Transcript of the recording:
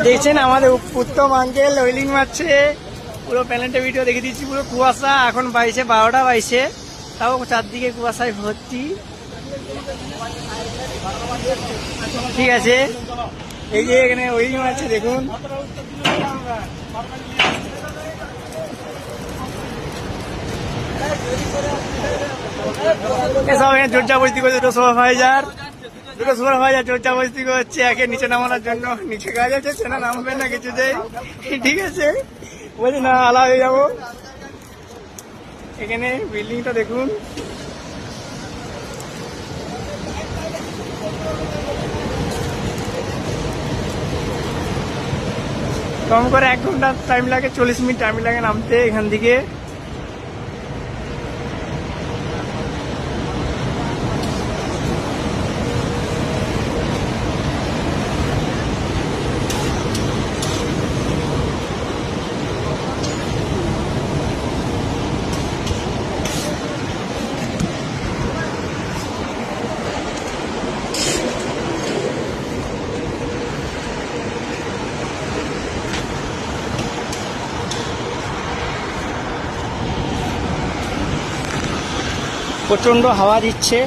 দেখছেন আমাদের উত্তম uncle wailing মারছে। পুরো প্যানেলটা ভিডিও দেখে দিচ্ছি, পুরো কুয়াশা। এখন বাইছে 12টা বাইছে, তাও চারদিকে কুয়াশায় ভর্তি। ঠিক আছে, এই যে এখানে ওয়েলিং মারছে দেখুন। সব এখানে জোরজাবস্তি করছে, দুটো সুপারভাইজার জোরজাবস্তি করছে একে নিচে নামানোর জন্য। নিচে কাজ আছে, সেনা নামবে না কিছুতেই। ঠিক আছে, বলছি না আলা হয়ে যাবো। এখানে বিল্ডিংটা দেখুন, কম করে 1 ঘন্টা টাইম লাগে, 40 মিনিট টাইম লাগে নামতে এখান থেকে। প্রচন্ড হাওয়া দিচ্ছে।